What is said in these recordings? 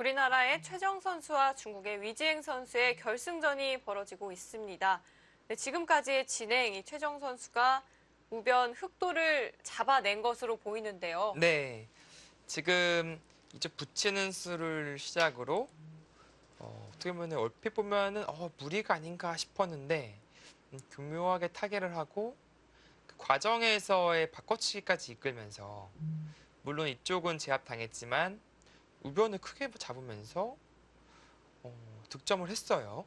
우리나라의 최정 선수와 중국의 위지행 선수의 결승전이 벌어지고 있습니다. 네, 지금까지의 진행, 이 최정 선수가 우변 흑도를 잡아낸 것으로 보이는데요. 네, 지금 이제 붙이는 수를 시작으로 어떻게 보면 얼핏 보면은 무리가 아닌가 싶었는데 교묘하게 타개를 하고 그 과정에서의 바꿔치기까지 이끌면서 물론 이쪽은 제압당했지만 우변을 크게 잡으면서 득점을 했어요.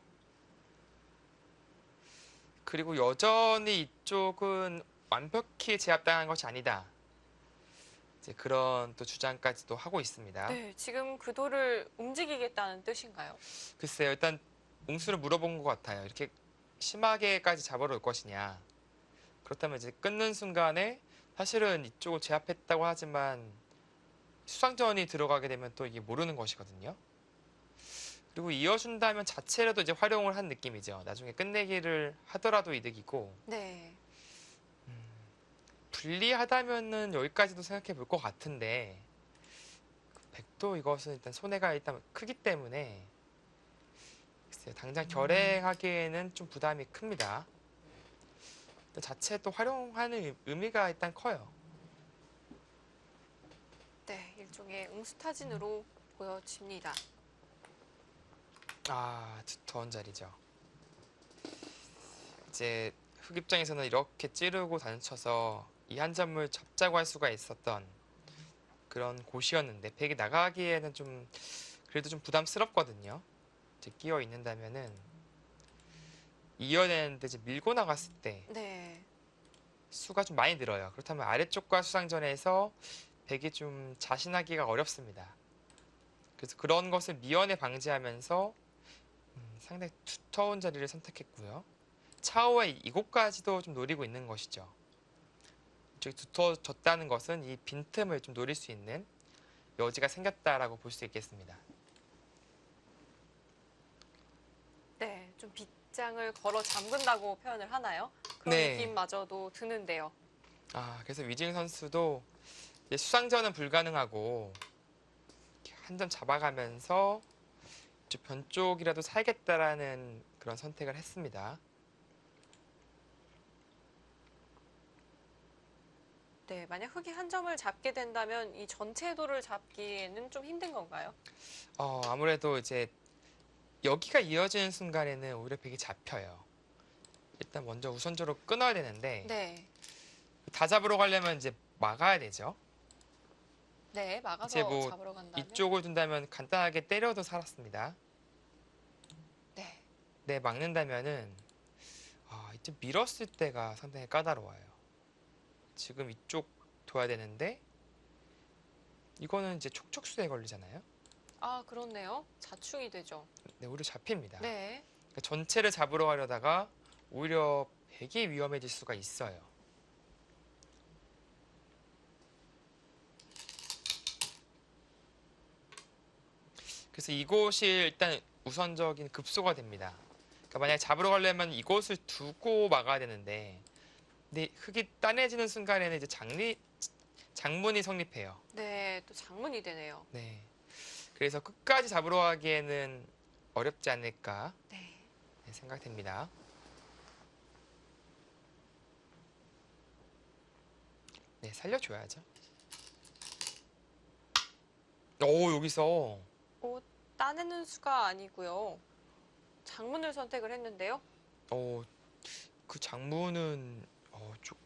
그리고 여전히 이쪽은 완벽히 제압당한 것이 아니다. 이제 그런 또 주장까지도 하고 있습니다. 네, 지금 그 돌을 움직이겠다는 뜻인가요? 글쎄요, 일단 옹수를 물어본 것 같아요. 이렇게 심하게까지 잡으러 올 것이냐. 그렇다면 이제 끊는 순간에 사실은 이쪽을 제압했다고 하지만 수상전이 들어가게 되면 또 이게 모르는 것이거든요. 그리고 이어준다면 자체로도 이제 활용을 한 느낌이죠. 나중에 끝내기를 하더라도 이득이고 네. 불리하다면은 여기까지도 생각해 볼 것 같은데 백도 이것은 일단 손해가 일단 크기 때문에 글쎄요, 당장 결행하기에는 좀 부담이 큽니다. 자체 또 활용하는 의미가 일단 커요. 네, 일종의 응수타진으로 보여집니다. 두터운 자리죠. 이제 흑 입장에서는 이렇게 찌르고 단쳐서 이 한 점을 잡자고 할 수가 있었던 그런 곳이었는데 백이 나가기에는 좀 그래도 좀 부담스럽거든요. 이제 끼어 있는다면은 이어내는데 이제 밀고 나갔을 때 네. 수가 좀 많이 늘어요. 그렇다면 아래쪽과 수상전에서 백이 좀 자신하기가 어렵습니다. 그래서 그런 것을 미연에 방지하면서 상당히 두터운 자리를 선택했고요. 차후에 이곳까지도 좀 노리고 있는 것이죠. 이쪽이 두터워졌다는 것은 이 빈틈을 좀 노릴 수 있는 여지가 생겼다라고 볼 수 있겠습니다. 네, 좀 빗장을 걸어 잠근다고 표현을 하나요? 그런 네. 느낌마저도 드는데요. 그래서 위징 선수도 수상전은 불가능하고 한 점 잡아가면서 변 쪽이라도 살겠다라는 그런 선택을 했습니다. 네, 만약 흑이 한 점을 잡게 된다면 이 전체 도를 잡기에는 좀 힘든 건가요? 아무래도 이제 여기가 이어지는 순간에는 오히려 백이 잡혀요. 일단 먼저 우선적으로 끊어야 되는데 네. 다 잡으러 가려면 이제 막아야 되죠. 네, 이제 막아서 뭐 잡으러 간다면. 이쪽을 둔다면 간단하게 때려도 살았습니다. 네. 네, 막는다면은 이제 밀었을 때가 상당히 까다로워요. 지금 이쪽 둬야 되는데 이거는 이제 촉척수에 걸리잖아요. 그렇네요. 자충이 되죠. 네, 오히려 잡힙니다. 네. 그러니까 전체를 잡으러 가려다가 오히려 백이 위험해질 수가 있어요. 그래서 이곳이 일단 우선적인 급소가 됩니다. 그러니까 만약에 잡으러 가려면 이곳을 두고 막아야 되는데 근데 흙이 따내지는 순간에는 이제 장문이 성립해요. 네, 또 장문이 되네요. 네. 그래서 끝까지 잡으러 가기에는 어렵지 않을까 네. 생각됩니다. 네, 살려줘야죠. 여기서 따내는 수가 아니고요. 장문을 선택을 했는데요. 그 장문은 좀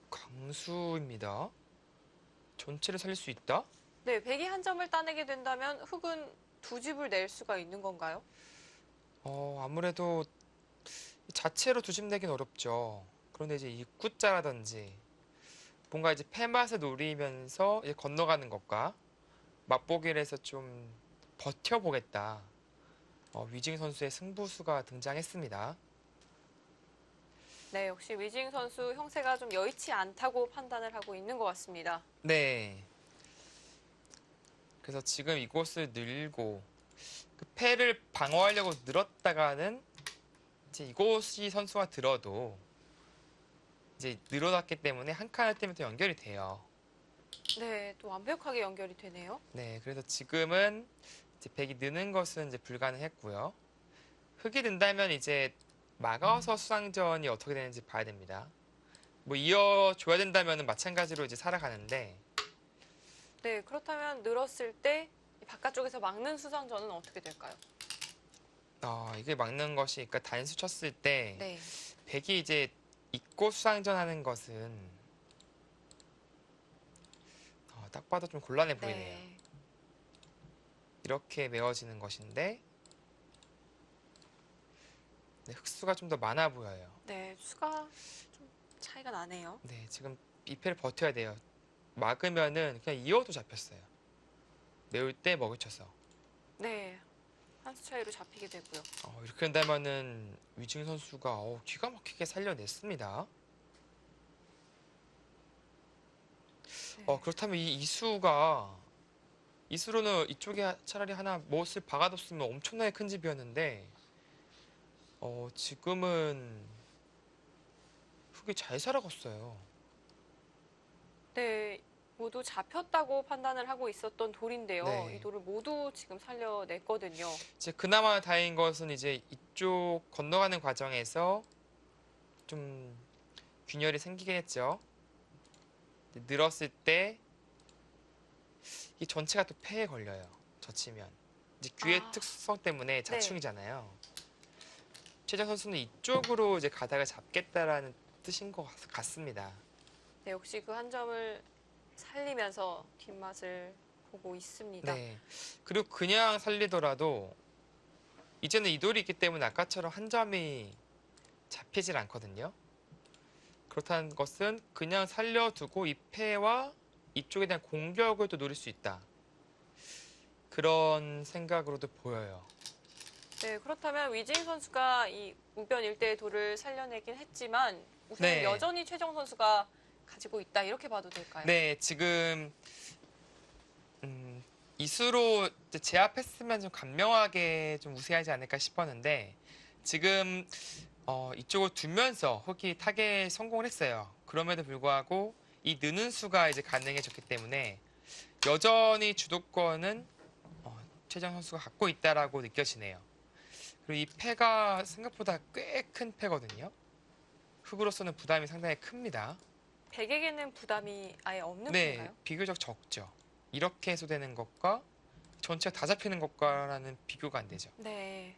강수입니다. 전체를 살릴 수 있다? 네, 백이 한 점을 따내게 된다면 흑은 두 집을 낼 수가 있는 건가요? 아무래도 자체로 두 집 내긴 어렵죠. 그런데 이제 입구자라든지 뭔가 이제 패맛을 노리면서 이제 건너가는 것과 맛보기를 해서 좀 버텨보겠다. 위징 선수의 승부수가 등장했습니다. 네, 역시 위징 선수 형세가 좀 여의치 않다고 판단을 하고 있는 것 같습니다. 네. 그래서 지금 이곳을 늘고 그 패를 방어하려고 늘었다가는 이제 이곳이 선수가 들어도 이제 늘어났기 때문에 한 칸을 떼면 또 연결이 돼요. 네, 또 완벽하게 연결이 되네요. 네, 그래서 지금은 이제 백이 느는 것은 이제 불가능했고요. 흑이 든다면 이제 막아서 수상전이 어떻게 되는지 봐야 됩니다. 뭐 이어줘야 된다면 마찬가지로 이제 살아가는데 네, 그렇다면 늘었을 때 바깥쪽에서 막는 수상전은 어떻게 될까요? 이게 막는 것이 그러니까 단수 쳤을 때 네. 백이 이제 입고 수상전 하는 것은 딱 봐도 좀 곤란해 보이네요. 네. 이렇게 메워지는 것인데 네, 흑수가 좀 더 많아 보여요. 네, 수가 좀 차이가 나네요. 네, 지금 이 패를 버텨야 돼요. 막으면은 그냥 이어도 잡혔어요. 메울 때 먹이 쳐서. 네. 한 수 차이로 잡히게 되고요. 이렇게 된다면은 위중 선수가 기가 막히게 살려냈습니다. 네. 그렇다면 이 이수로는 이쪽에 차라리 하나 못을 박아뒀으면 엄청나게 큰 집이었는데 지금은 흑이 잘 살아갔어요. 네, 모두 잡혔다고 판단을 하고 있었던 돌인데요. 네. 이 돌을 모두 지금 살려냈거든요. 이제 그나마 다행인 것은 이제 이쪽 건너가는 과정에서 좀 균열이 생기긴 했죠. 늘었을 때 이 전체가 또 폐에 걸려요. 젖히면. 이제 귀의 특성 때문에 자충이잖아요. 최정 선수는 이쪽으로 이제 가닥을 잡겠다라는 뜻인 것 같습니다. 네, 역시 그 한 점을 살리면서 뒷맛을 보고 있습니다. 네. 그리고 그냥 살리더라도 이제는 이 돌이 있기 때문에 아까처럼 한 점이 잡히질 않거든요. 그렇다는 것은 그냥 살려두고 이 패와 이쪽에 대한 공격을 또 노릴 수 있다. 그런 생각으로도 보여요. 네, 그렇다면 위징 선수가 이 우변 일대의 돌을 살려내긴 했지만 우선은 네. 여전히 최정 선수가 가지고 있다 이렇게 봐도 될까요? 네, 지금 이수로 이제 제압했으면 좀 간명하게 좀 우세하지 않을까 싶었는데 지금 이쪽을 두면서 흑이 타겟에 성공을 했어요. 그럼에도 불구하고 이 느는 수가 이제 가능해졌기 때문에 여전히 주도권은 최정 선수가 갖고 있다라고 느껴지네요. 그리고 이 패가 생각보다 꽤 큰 패거든요. 흑으로서는 부담이 상당히 큽니다. 백에게는 부담이 아예 없는 네, 건가요? 비교적 적죠. 이렇게 해소되는 것과 전체가 다 잡히는 것과는 비교가 안 되죠. 네.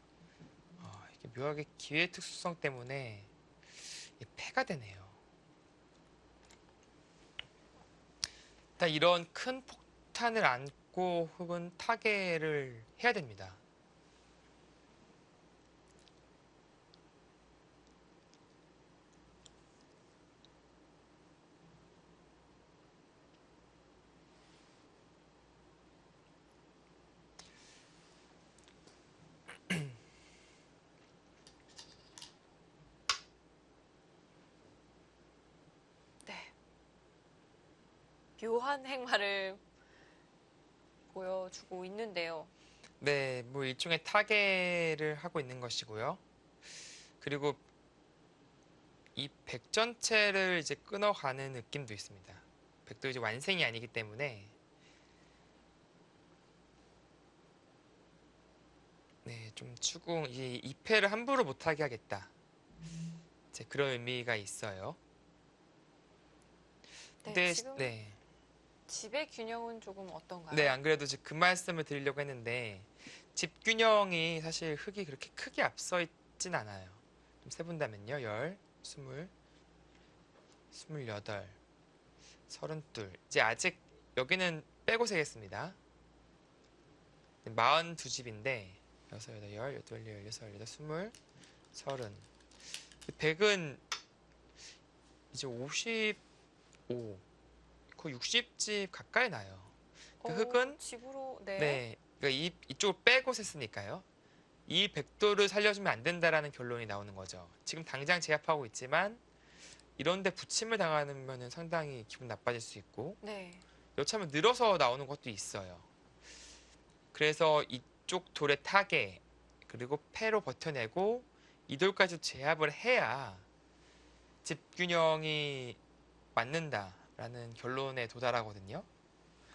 이게 묘하게 기회 특수성 때문에 패가 되네요. 일단 이런 큰 폭탄을 안고 혹은 타겟을 해야 됩니다. 네. 묘한 행마를 보여주고 있는데요. 네, 뭐 일종의 타겟을 하고 있는 것이고요. 그리고 이 백 전체를 이제 끊어가는 느낌도 있습니다. 백도 이제 완생이 아니기 때문에 네, 좀 추궁 이 2패를 함부로 못하게 하겠다. 이제 그런 의미가 있어요. 네, 근데 지금 네, 집의 균형은 조금 어떤가요? 네, 안 그래도 지금 그 말씀을 드리려고 했는데 집 균형이 사실 흑이 그렇게 크게 앞서 있진 않아요. 좀 세분다면요, 10, 20, 28, 32. 이제 아직 여기는 빼고 세겠습니다. 42집인데 6, 8, 10, 12, 16, 17, 18, 20. 100은 이제 55, 거의 60집 가까이 나요. 그 흑은 집으로 네. 네, 그러니까 이쪽을 빼고 셌으니까요. 이 백도를 살려주면 안 된다라는 결론이 나오는 거죠. 지금 당장 제압하고 있지만 이런데 부침을 당하면 상당히 기분 나빠질 수 있고 네. 여차하면 늘어서 나오는 것도 있어요. 그래서 이쪽 돌의 타겟 그리고 패로 버텨내고 이 돌까지 제압을 해야 집 균형이 맞는다라는 결론에 도달하거든요.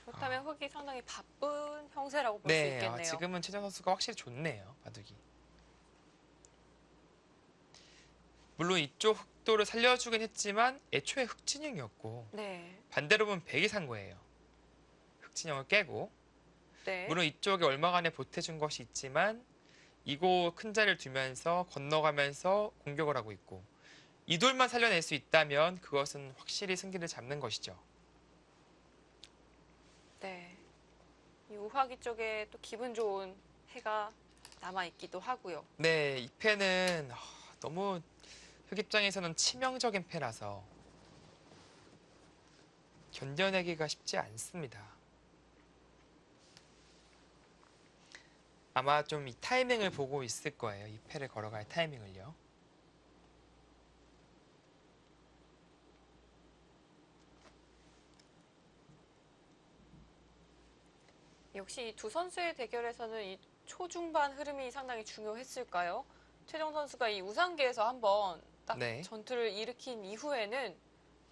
그렇다면 흑이 상당히 바쁜 형세라고 볼 수 네, 있겠네요. 지금은 최정 선수가 확실히 좋네요, 바둑이. 물론 이쪽 흑도를 살려주긴 했지만 애초에 흑진영이었고 네. 반대로 보면 백이 산 거예요. 흑진영을 깨고. 네. 물론 이쪽에 얼마간에 보태준 것이 있지만 이곳 큰 자리를 두면서 건너가면서 공격을 하고 있고 이 돌만 살려낼 수 있다면 그것은 확실히 승기를 잡는 것이죠. 네. 이 우화기 쪽에 또 기분 좋은 해가 남아 있기도 하고요. 네, 이 패는 너무 흑 입장에서는 치명적인 패라서 견뎌내기가 쉽지 않습니다. 아마 좀 이 타이밍을 보고 있을 거예요. 이 패를 걸어갈 타이밍을요. 역시 이 두 선수의 대결에서는 이 초중반 흐름이 상당히 중요했을까요? 최정 선수가 이 우상계에서 한번 딱 네. 전투를 일으킨 이후에는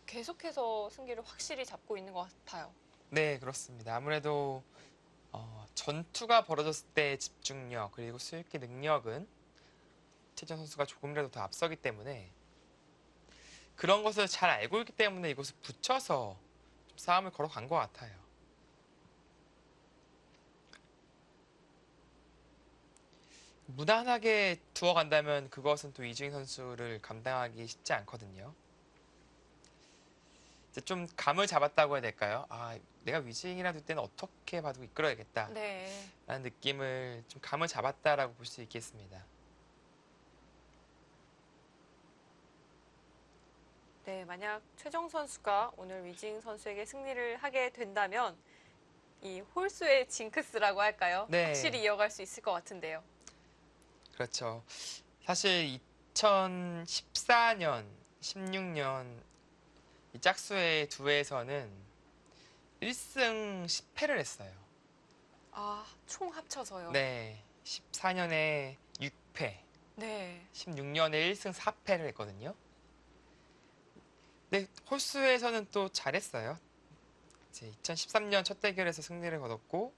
계속해서 승기를 확실히 잡고 있는 것 같아요. 네, 그렇습니다. 아무래도 전투가 벌어졌을 때의 집중력 그리고 수익기 능력은 최정 선수가 조금이라도 더 앞서기 때문에 그런 것을 잘 알고 있기 때문에 이것을 붙여서 좀 싸움을 걸어간 것 같아요. 무난하게 두어간다면 그것은 또 이주인 선수를 감당하기 쉽지 않거든요. 이제 좀 감을 잡았다고 해야 될까요? 내가 위즈잉이라도 때는 어떻게 봐도 이끌어야겠다 네. 라는 느낌을 좀 감을 잡았다라고 볼 수 있겠습니다. 네, 만약 최정 선수가 오늘 위징 선수에게 승리를 하게 된다면 이 홀수의 징크스라고 할까요? 네. 확실히 이어갈 수 있을 것 같은데요. 그렇죠. 사실 2014년, 16년 이 짝수의 두 회에서는 1승 10패를 했어요. 총 합쳐서요. 네, 14년에 6패, 네. 16년에 1승 4패를 했거든요. 네, 홀수에서는 또 잘했어요. 이제 2013년 첫 대결에서 승리를 거뒀고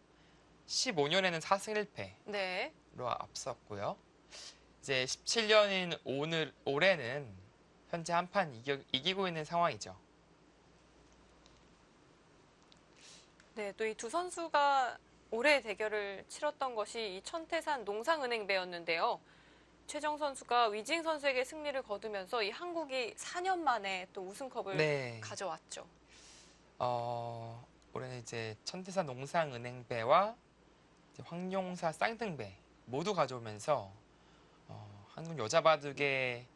15년에는 4승 1패로 네. 앞섰고요. 이제 17년인 올해는 현재 한 판 이기고 있는 상황이죠. 네, 또 이 두 선수가 올해 대결을 치렀던 것이 이 천태산 농상은행배였는데요. 최정 선수가 위징 선수에게 승리를 거두면서 이 한국이 4년 만에 또 우승컵을 네. 가져왔죠. 올해는 이제 천태산 농상은행배와 이제 황룡사 쌍등배 모두 가져오면서 한국 여자 바둑의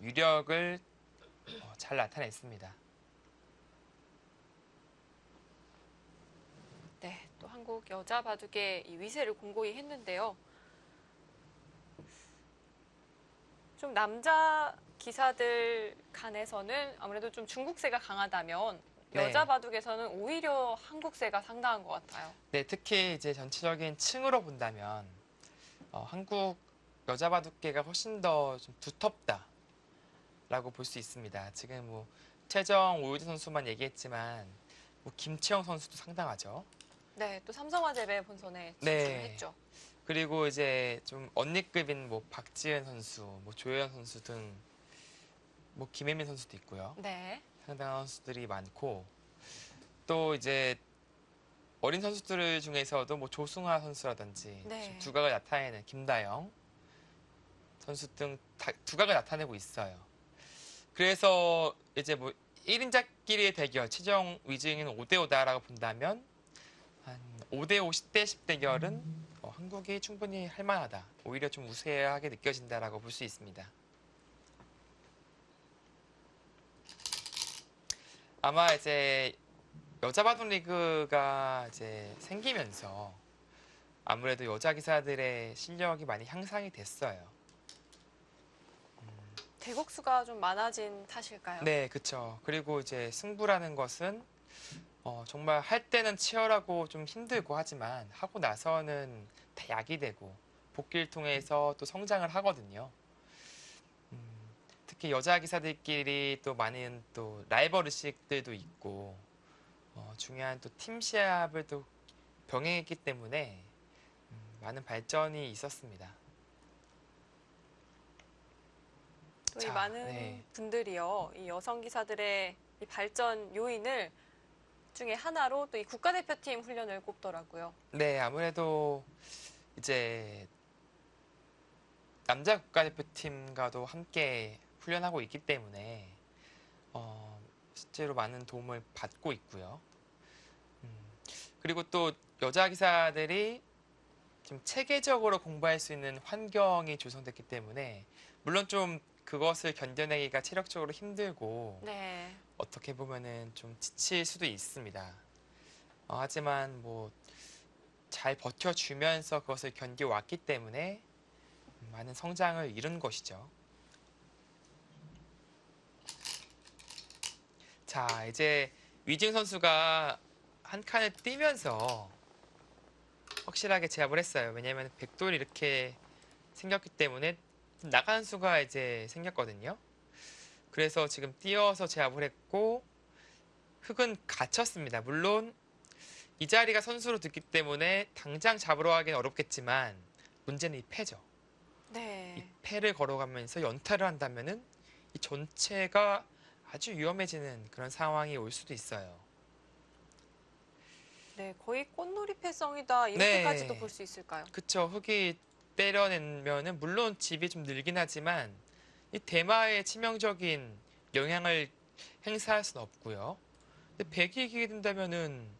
위력을 잘 나타냈습니다. 네, 또 한국 여자 바둑의 이 위세를 공고히 했는데요. 좀 남자 기사들 간에서는 아무래도 좀 중국세가 강하다면 네. 여자 바둑에서는 오히려 한국세가 상당한 것 같아요. 네, 특히 이제 전체적인 층으로 본다면 한국 여자 바둑계가 훨씬 더 좀 두텁다라고 볼 수 있습니다. 지금 뭐 최정, 오유진 선수만 얘기했지만 뭐 김채영 선수도 상당하죠. 네, 또 삼성화재배 본선에 네. 진출했죠. 그리고 이제 좀 언니급인 뭐 박지은 선수, 뭐 조혜연 선수 등 뭐 김혜민 선수도 있고요. 네. 상당한 선수들이 많고 또 이제 어린 선수들 중에서도 뭐 조승화 선수라든지 네. 좀 두각을 나타내는 김다영 선수 등 두각을 나타내고 있어요. 그래서 이제 뭐 1인자끼리의 대결, 최정 위즈잉은 5대5다라고 본다면 한 5대5, 10대10 대결은 한국이 충분히 할 만하다. 오히려 좀 우세하게 느껴진다라고 볼 수 있습니다. 아마 이제 여자 바둑 리그가 이제 생기면서 아무래도 여자 기사들의 실력이 많이 향상이 됐어요. 대국수가 좀 많아진 탓일까요? 네, 그렇죠. 그리고 이제 승부라는 것은 정말 할 때는 치열하고 좀 힘들고 하지만 하고 나서는 다 약이 되고 복귀를 통해서 또 성장을 하거든요. 특히 여자 기사들끼리 또 많은 또 라이벌 의식들도 있고 중요한 또 팀 시합을 또 병행했기 때문에 많은 발전이 있었습니다. 또 이 자, 많은 네. 분들이요, 이 여성 기사들의 이 발전 요인을 중에 하나로 또 이 국가대표팀 훈련을 꼽더라고요. 네, 아무래도 이제 남자 국가대표팀과도 함께 훈련하고 있기 때문에 실제로 많은 도움을 받고 있고요. 음, 그리고 또 여자 기사들이 좀 체계적으로 공부할 수 있는 환경이 조성됐기 때문에 물론 좀 그것을 견뎌내기가 체력적으로 힘들고 네. 어떻게 보면은 좀 지칠 수도 있습니다. 하지만 뭐 잘 버텨주면서 그것을 견뎌왔기 때문에 많은 성장을 이룬 것이죠. 자, 이제 위징 선수가 한 칸을 뛰면서 확실하게 제압을 했어요. 왜냐하면 백돌이 이렇게 생겼기 때문에 나가는 수가 이제 생겼거든요. 그래서 지금 뛰어서 제압을 했고 흙은 갇혔습니다. 물론 이 자리가 선수로 됐기 때문에 당장 잡으러 가기는 어렵겠지만 문제는 이 패죠. 이 네. 패를 걸어가면서 연타를 한다면은 이 전체가 아주 위험해지는 그런 상황이 올 수도 있어요. 네, 거의 꽃놀이 패성이다. 이렇게까지도 네, 볼 수 있을까요? 그쵸. 흙이 때려내면은 물론 집이 좀 늘긴 하지만 이 대마에 치명적인 영향을 행사할 수는 없고요. 근데 백이 이기게 된다면은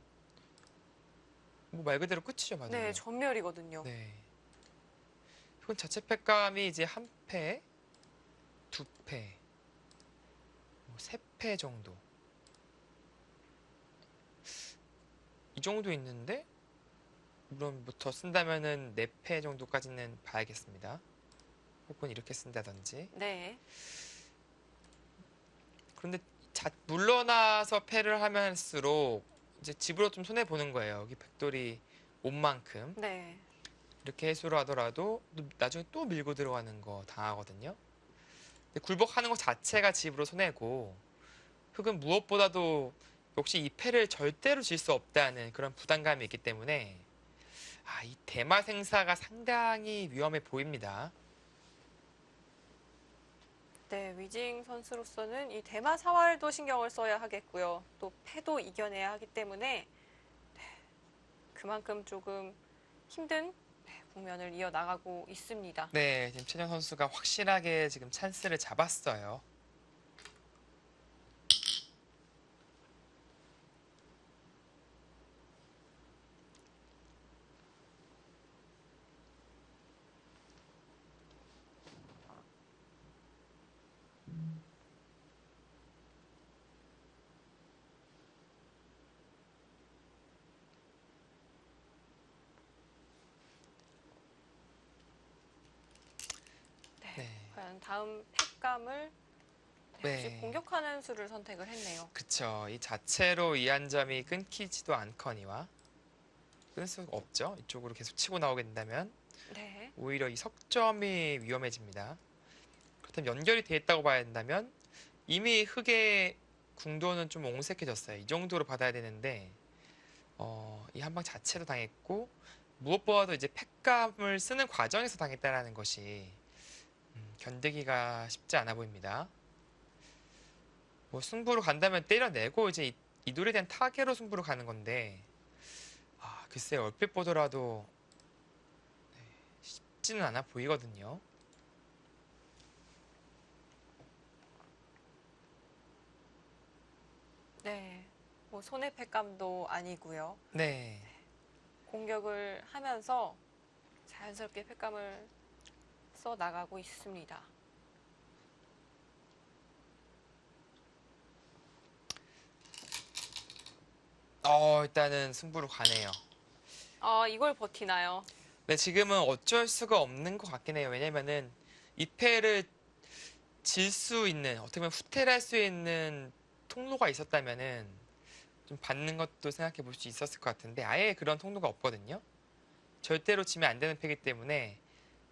뭐 말 그대로 끝이죠, 네, 바둑이요. 전멸이거든요. 네. 흙은 자체 패감이 이제 한 패, 두 패, 세 패 정도. 이 정도 있는데 물론 뭐 더 쓴다면은 네 패 정도까지는 봐야겠습니다. 혹은 이렇게 쓴다든지. 네. 그런데 물러나서 패를 하면 할수록 이제 집으로 좀 손해 보는 거예요. 여기 백돌이 온 만큼 네. 이렇게 해소를 하더라도 나중에 또 밀고 들어가는 거 당하거든요. 근데 굴복하는 것 자체가 집으로 손해고 흙은 무엇보다도 역시 이 패를 절대로 질 수 없다는 그런 부담감이 있기 때문에 이 대마 생사가 상당히 위험해 보입니다. 네, 위징 선수로서는 이 대마 사활도 신경을 써야 하겠고요. 또 패도 이겨내야 하기 때문에 네, 그만큼 조금 힘든 국면을 이어나가고 있습니다. 네, 지금 최정 선수가 확실하게 지금 찬스를 잡았어요. 네, 과연 다음 팩감을 역시 네, 공격하는 수를 선택을 했네요. 그쵸. 이 자체로 이 한 점이 끊기지도 않거니와 끊을 수가 없죠. 이쪽으로 계속 치고 나오게 된다면 네. 오히려 이 석점이 위험해집니다. 그렇다면 연결이 돼 있다고 봐야 된다면 이미 흙의 궁도는 좀 옹색해졌어요. 이 정도로 받아야 되는데 이 한방 자체도 당했고 무엇보다도 이제 팩감을 쓰는 과정에서 당했다라는 것이 견디기가 쉽지 않아 보입니다. 뭐 승부로 간다면 때려내고 이제 이 돌에 대한 타개로 승부로 가는 건데 글쎄 얼핏 보더라도 쉽지는 않아 보이거든요. 네. 뭐 손해 팩감도 아니고요. 네. 공격을 하면서 자연스럽게 팩감을 써 나가고 있습니다. 일단은 승부로 가네요. 이걸 버티나요? 네, 지금은 어쩔 수가 없는 것 같긴 해요. 왜냐면은 이 패를 질 수 있는, 어떻게 보면 후퇴를 할 수 있는 통로가 있었다면은 좀 받는 것도 생각해 볼 수 있었을 것 같은데 아예 그런 통로가 없거든요. 절대로 지면 안 되는 패기 때문에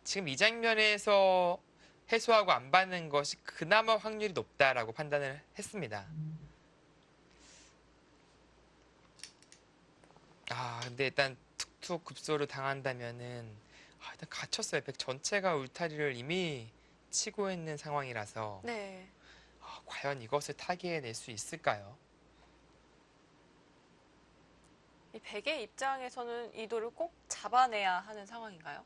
지금 이 장면에서 해소하고 안 받는 것이 그나마 확률이 높다라고 판단을 했습니다. 근데 일단 툭툭 급소를 당한다면은 일단 갇혔어요. 백 전체가 울타리를 이미 치고 있는 상황이라서 네. 과연 이것을 타개해낼 수 있을까요? 이 백의 입장에서는 이 돌을 꼭 잡아내야 하는 상황인가요?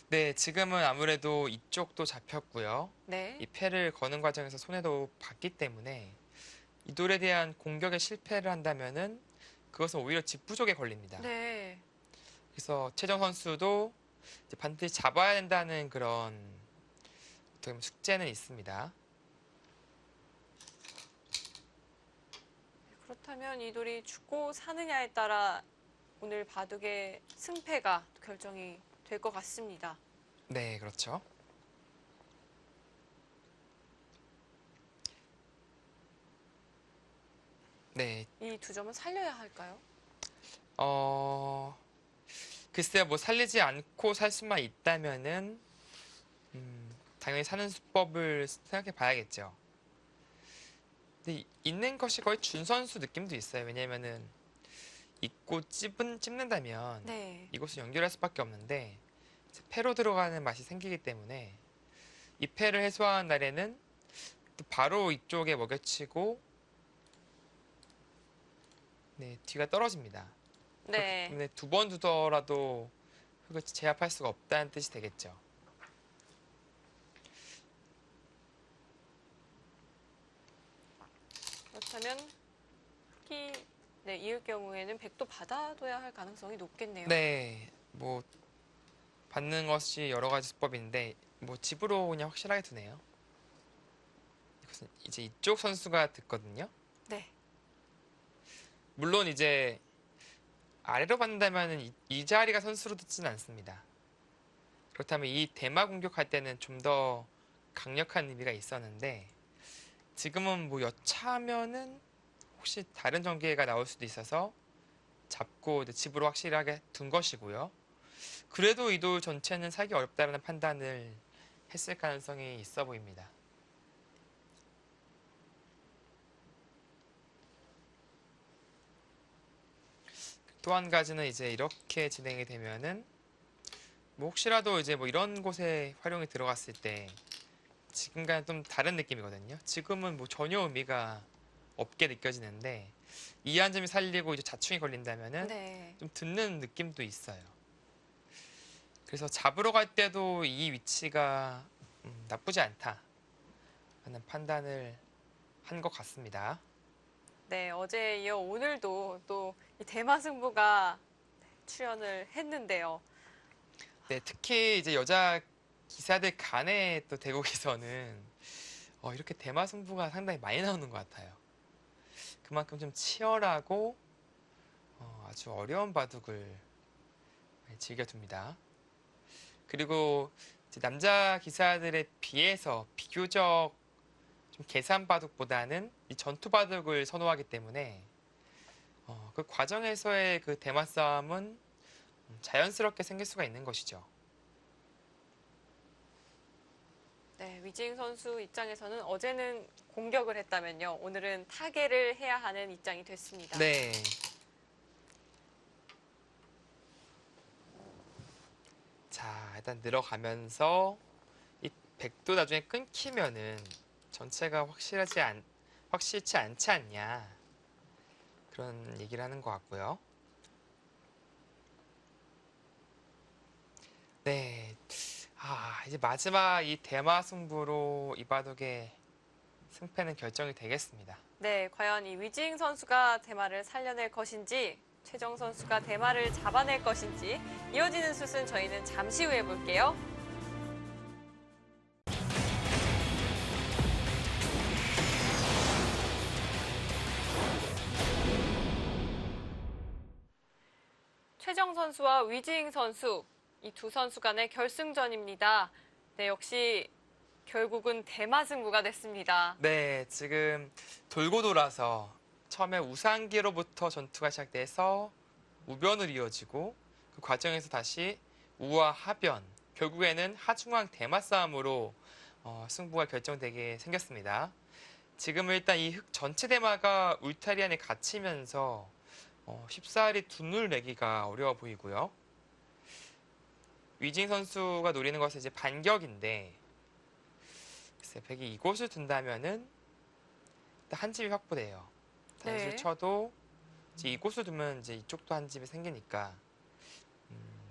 네, 지금은 아무래도 이쪽도 잡혔고요. 네. 이 패를 거는 과정에서 손해도 봤기 때문에 이 돌에 대한 공격에 실패를 한다면은 그것은 오히려 집 부족에 걸립니다. 네. 그래서 최정 선수도 이제 반드시 잡아야 된다는 그런 어떻게 보면 숙제는 있습니다. 그렇다면 이 돌이 죽고 사느냐에 따라 오늘 바둑의 승패가 결정이 될 것 같습니다. 네, 그렇죠. 네, 이 두 점은 살려야 할까요? 어, 글쎄요, 뭐 살리지 않고 살 수만 있다면은 당연히 사는 수법을 생각해 봐야겠죠. 근데 있는 것이 거의 준 선수 느낌도 있어요. 왜냐면은 있고 찝는다면 네. 이곳을 연결할 수밖에 없는데 이제 패로 들어가는 맛이 생기기 때문에 이 패를 해소하는 날에는 또 바로 이쪽에 먹여치고 네, 뒤가 떨어집니다. 그렇기 네. 때문에 두 번 두더라도 흙을 제압할 수가 없다는 뜻이 되겠죠. 그렇다면 흑이 이을 경우에는 백도 받아둬야 할 가능성이 높겠네요. 네, 뭐 받는 것이 여러 가지 수법인데 뭐 집으로 그냥 확실하게 두네요. 이것은 이제 이쪽 선수가 듣거든요. 네. 물론 이제 아래로 받는다면 이 자리가 선수로 듣지는 않습니다. 그렇다면 이 대마 공격할 때는 좀 더 강력한 의미가 있었는데 지금은 뭐 여차하면은 혹시 다른 전개가 나올 수도 있어서 잡고 이제 집으로 확실하게 둔 것이고요. 그래도 이 돌 전체는 사기 어렵다는 판단을 했을 가능성이 있어 보입니다. 또 한 가지는 이제 이렇게 진행이 되면은 뭐 혹시라도 이제 뭐 이런 곳에 활용이 들어갔을 때 지금과는 좀 다른 느낌이거든요. 지금은 뭐 전혀 의미가 없게 느껴지는데 이 한 점이 살리고 이제 자충이 걸린다면은 네. 좀 듣는 느낌도 있어요. 그래서 잡으러 갈 때도 이 위치가 나쁘지 않다 하는 판단을 한 것 같습니다. 네. 어제에 이어 오늘도 또 이 대마 승부가 출연을 했는데요. 네, 특히 이제 여자 기사들 간의 또 대국에서는 이렇게 대마 승부가 상당히 많이 나오는 것 같아요. 그만큼 좀 치열하고 아주 어려운 바둑을 즐겨둡니다. 그리고 이제 남자 기사들에 비해서 비교적 좀 계산 바둑보다는 이 전투 바둑을 선호하기 때문에 그 과정에서의 그 대마 싸움은 자연스럽게 생길 수가 있는 것이죠. 네. 위징 선수 입장에서는 어제는 공격을 했다면요. 오늘은 타개를 해야 하는 입장이 됐습니다. 네. 자, 일단 늘어가면서 이 백도 나중에 끊기면은 전체가 확실치 않지 않냐 그런 얘기를 하는 것 같고요. 네, 이제 마지막 이 대마 승부로 이 바둑의 승패는 결정이 되겠습니다. 네. 과연 이 위징 선수가 대마를 살려낼 것인지 최정 선수가 대마를 잡아낼 것인지 이어지는 숫은 저희는 잠시 후에 볼게요. 최정 선수와 위징 선수, 이 두 선수 간의 결승전입니다. 네, 역시 결국은 대마 승부가 됐습니다. 네, 지금 돌고 돌아서 처음에 우상기로부터 전투가 시작돼서 우변으로 이어지고 그 과정에서 다시 우와 하변, 결국에는 하중왕 대마 싸움으로 승부가 결정되게 생겼습니다. 지금 일단 이 흑 전체 대마가 울타리 안에 갇히면서 쉽사리 두 눈을 내기가 어려워 보이고요. 위징 선수가 노리는 것은 이제 반격인데, 글쎄, 백이 이곳을 둔다면은 일단 한 집이 확보돼요. 단수를 네. 쳐도 이제 이곳을 두면 이제 이쪽도 한 집이 생기니까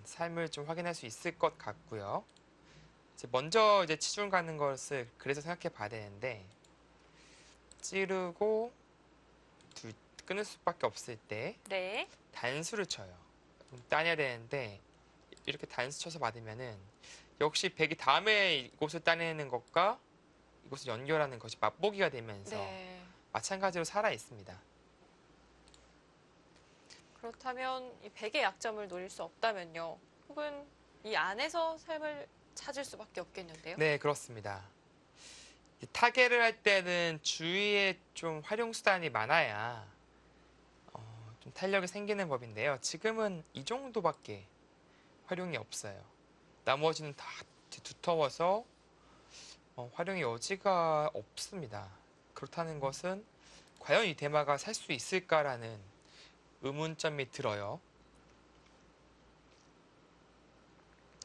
삶을 좀 확인할 수 있을 것 같고요. 이제 먼저 이제 치중 가는 것을 그래서 생각해 봐야 되는데, 찌르고 끊을 수밖에 없을 때 네. 단수를 쳐요. 그럼 따내야 되는데 이렇게 단수 쳐서 받으면은 역시 백이 다음에 이곳을 따내는 것과 이곳을 연결하는 것이 맛보기가 되면서 네. 마찬가지로 살아 있습니다. 그렇다면 이 백의 약점을 노릴 수 없다면요. 혹은 이 안에서 삶을 찾을 수밖에 없겠는데요. 네, 그렇습니다. 이 타겟을 할 때는 주위에 좀 활용 수단이 많아야 좀 탄력이 생기는 법인데요. 지금은 이 정도밖에 활용이 없어요. 나머지는 다 두터워서 활용의 여지가 없습니다. 그렇다는 것은 과연 이 대마가 살 수 있을까라는 의문점이 들어요.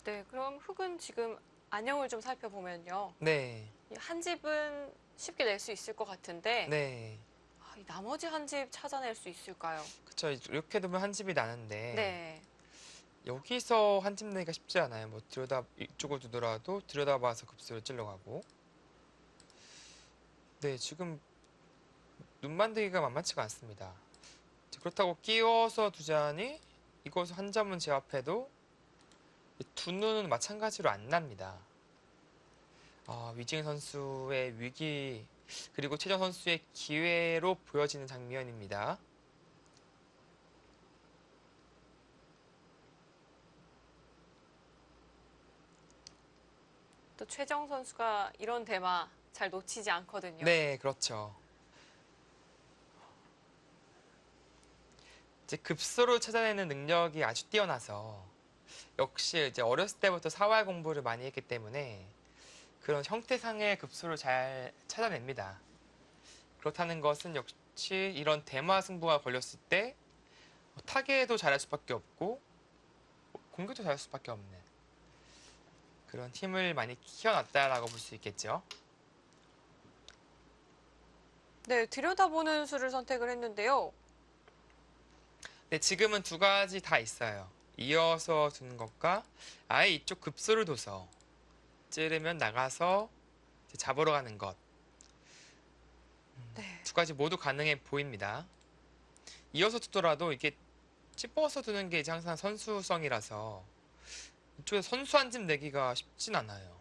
네, 그럼 흙은 지금 안형을 좀 살펴보면요. 네, 이 한 집은 쉽게 낼 수 있을 것 같은데 네, 이 나머지 한 집 찾아낼 수 있을까요? 그쵸. 이렇게 두면 한 집이 나는데 네. 여기서 한 집 내기가 쉽지 않아요. 뭐 이쪽을 두더라도 들여다봐서 급수를 찔러가고. 네, 지금 눈 만들기가 만만치가 않습니다. 그렇다고 끼워서 두자니 이것을 한 점은 제압해도 두 눈은 마찬가지로 안 납니다. 위징 선수의 위기 그리고 최정 선수의 기회로 보여지는 장면입니다. 또 최정 선수가 이런 대마 잘 놓치지 않거든요. 네, 그렇죠. 이제 급소를 찾아내는 능력이 아주 뛰어나서 역시 이제 어렸을 때부터 사활 공부를 많이 했기 때문에 그런 형태상의 급소를 잘 찾아냅니다. 그렇다는 것은 역시 이런 대마 승부가 걸렸을 때 타겟도 잘할 수밖에 없고 공격도 잘할 수밖에 없는 그런 힘을 많이 키워놨다라고 볼 수 있겠죠. 네, 들여다보는 수를 선택을 했는데요. 네, 지금은 두 가지 다 있어요. 이어서 두는 것과 아예 이쪽 급소를 둬서 찌르면 나가서 이제 잡으러 가는 것. 네. 두 가지 모두 가능해 보입니다. 이어서 두더라도 이게 찝어서 두는 게 이제 항상 선수성이라서 이쪽에 선수 한 집 내기가 쉽진 않아요.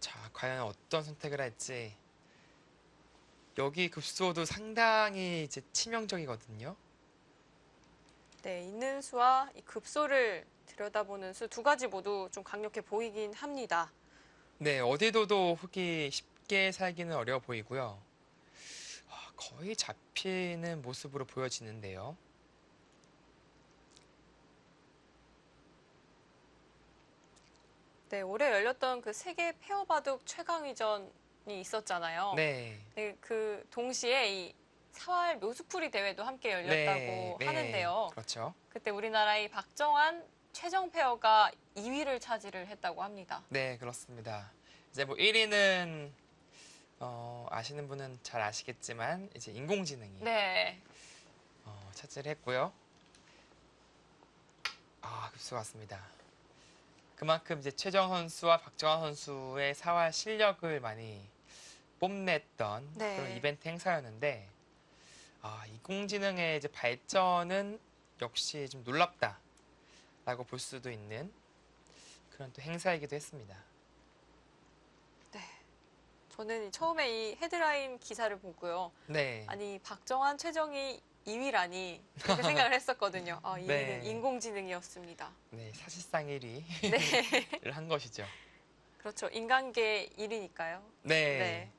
자, 과연 어떤 선택을 할지. 여기 급소도 상당히 이제 치명적이거든요. 네, 있는 수와 이 급소를 들여다보는 수 두 가지 모두 좀 강력해 보이긴 합니다. 네, 어디 둬도 흙이 쉽게 살기는 어려워 보이고요. 거의 잡히는 모습으로 보여지는데요. 네, 올해 열렸던 그 세계 페어바둑 최강위전이 있었잖아요. 네, 네, 그 동시에 이 사활 묘수풀이 대회도 함께 열렸다고 네, 네, 하는데요. 그렇죠. 그때 우리나라의 박정환, 최정 페어가 2위를 차지를 했다고 합니다. 네, 그렇습니다. 이제 뭐 1위는 아시는 분은 잘 아시겠지만 이제 인공지능이 네, 차지를 했고요. 급수 같습니다. 그만큼 이제 최정 선수와 박정환 선수의 사활 실력을 많이 뽐냈던 네. 그런 이벤트 행사였는데 인공지능의 이제 발전은 역시 좀 놀랍다라고 볼 수도 있는 그런 또 행사이기도 했습니다. 저는 처음에 이 헤드라인 기사를 보고요. 네, 아니, 박정환, 최정이 2위라니 그렇게 생각을 했었거든요. 2위는 네. 인공지능이었습니다. 네, 사실상 1위를 네, 한 것이죠. 그렇죠. 인간계 1위니까요. 네. 네.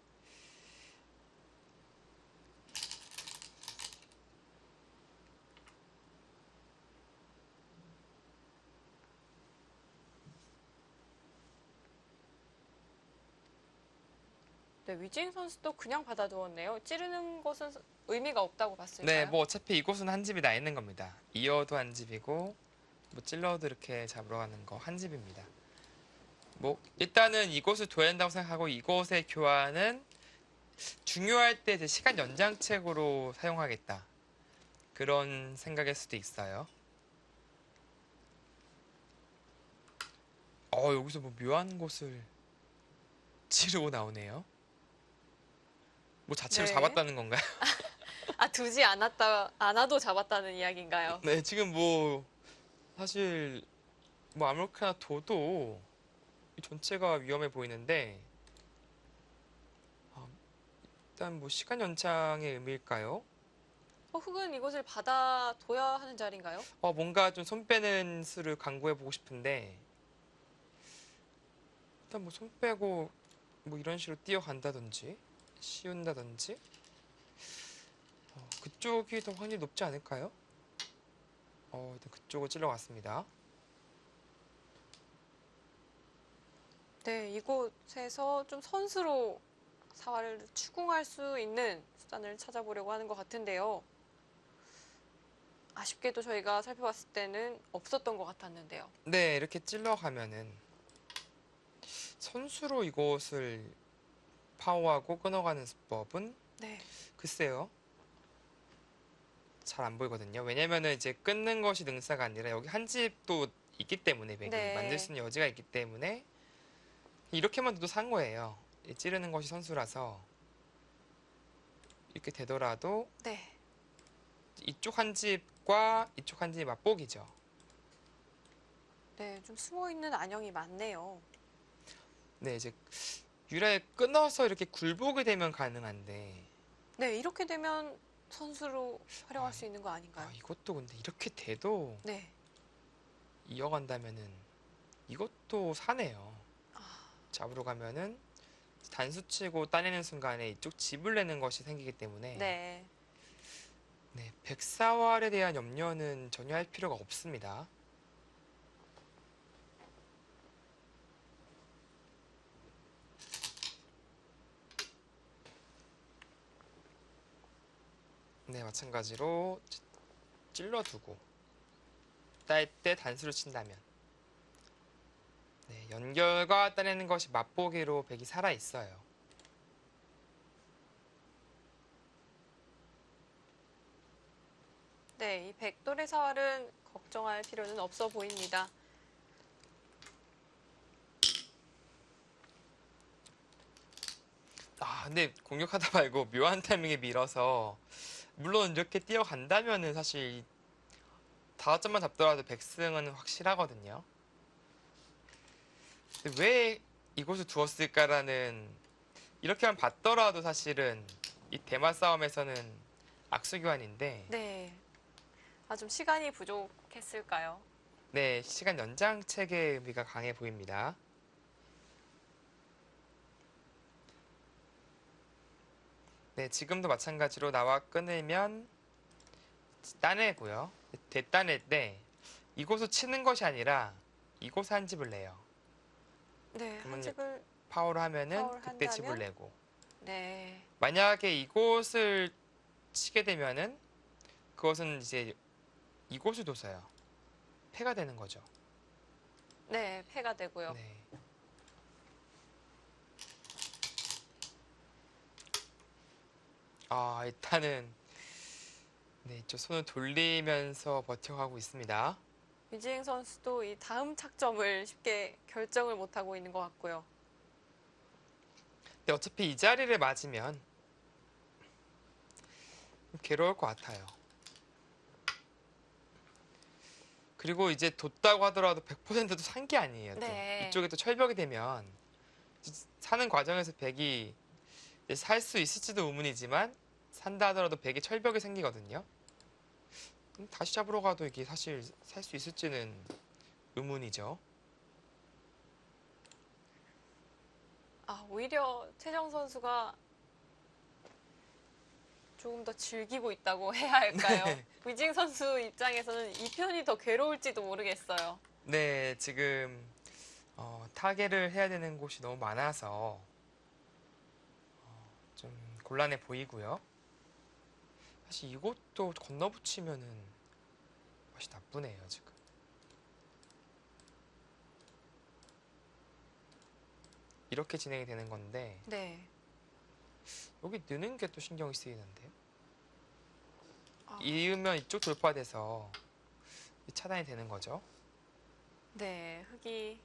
네, 위지행 선수도 그냥 받아두었네요. 찌르는 것은 의미가 없다고 봤을까요? 네, 뭐 어차피 이곳은 한 집이 나 있는 겁니다. 이어도 한 집이고 뭐 찔러도 이렇게 잡으러 가는 거 한 집입니다. 뭐 일단은 이곳을 둬야 된다고 생각하고 이곳의 교환은 중요할 때 이제 시간 연장책으로 사용하겠다. 그런 생각일 수도 있어요. 여기서 뭐 묘한 곳을 찌르고 나오네요. 뭐 자체로 네. 잡았다는 건가요? 아, 두지 않아도 잡았다는 이야기인가요? 네, 지금 뭐 사실 뭐 아무렇게나 둬도 이 전체가 위험해 보이는데 아, 일단 뭐 시간 연장의 의미일까요? 흙은 이것을 받아둬야 하는 자리인가요? 뭔가 좀 손 빼는 수를 강구해 보고 싶은데 일단 뭐 손 빼고 뭐 이런 식으로 뛰어간다든지 씌운다든지 그쪽이 더 확률이 높지 않을까요? 일단 그쪽을 찔러갔습니다. 네, 이곳에서 좀 선수로 사활을 추궁할 수 있는 수단을 찾아보려고 하는 것 같은데요. 아쉽게도 저희가 살펴봤을 때는 없었던 것 같았는데요. 네, 이렇게 찔러가면은 선수로 이곳을 파워하고 끊어가는 수법은 네, 글쎄요. 잘 안 보이거든요. 왜냐면은 이제 끊는 것이 능사가 아니라 여기 한 집도 있기 때문에 백이 네. 만들 수 있는 여지가 있기 때문에 이렇게만 둬도 산 거예요. 찌르는 것이 선수라서 이렇게 되더라도 네, 이쪽 한 집과 이쪽 한 집이 맞복이죠. 네, 좀 숨어있는 안형이 많네요. 네, 이제 유라에 끊어서 이렇게 굴복이 되면 가능한데 네, 이렇게 되면 선수로 활용할 아, 수 있는 거 아닌가요? 이것도 근데 이렇게 돼도 네, 이어간다면은 이것도 사네요. 아, 잡으러 가면은 단수 치고 따내는 순간에 이쪽 집을 내는 것이 생기기 때문에 네. 네, 백사활에 대한 염려는 전혀 할 필요가 없습니다. 네, 마찬가지로 찔러두고 딸 때 단수를 친다면 네, 연결과 따내는 것이 맛보기로 백이 살아있어요. 네, 이 백돌의 사활은 걱정할 필요는 없어 보입니다. 근데 공격하다 말고 묘한 타이밍에 밀어서 물론 이렇게 뛰어간다면은 사실 5점만 잡더라도 백승은 확실하거든요. 근데 왜 이곳을 두었을까라는 이렇게만 봤더라도 사실은 이 대마 싸움에서는 악수교환인데 네, 좀 시간이 부족했을까요? 네, 시간 연장책의 의미가 강해 보입니다. 네, 지금도 마찬가지로 나와 끊으면 따내고요. 대따낼 때 이곳을 치는 것이 아니라 이곳에 한 집을 내요. 네, 그러면 한 집을 파워를 하면은 파워를 그때 집을 한다면? 내고 네, 만약에 이곳을 치게 되면은 그것은 이제 이곳을 둬서요. 패가 되는 거죠. 네, 패가 되고요. 네. 일단은 네, 저 손을 돌리면서 버텨가고 있습니다. 위지행 선수도 이 다음 착점을 쉽게 결정을 못하고 있는 것 같고요. 근데 어차피 이 자리를 맞으면 괴로울 것 같아요. 그리고 이제 뒀다고 하더라도 100%도 산 게 아니에요. 또 네. 이쪽에 또 철벽이 되면 사는 과정에서 백이 살 수 있을지도 의문이지만 산다 하더라도 백이 철벽이 생기거든요. 그럼 다시 잡으러 가도 이게 사실 살 수 있을지는 의문이죠. 오히려 최정 선수가 조금 더 즐기고 있다고 해야 할까요? 네. 위징 선수 입장에서는 이 편이 더 괴로울지도 모르겠어요. 네, 지금 타겟을 해야 되는 곳이 너무 많아서 좀 곤란해 보이고요. 사실 이것도 건너붙이면은 맛이 나쁘네요, 지금. 이렇게 진행이 되는 건데 네. 여기 느는 게 또 신경이 쓰이는데요. 아, 이으면 이쪽 돌파돼서 차단이 되는 거죠. 네. 흙이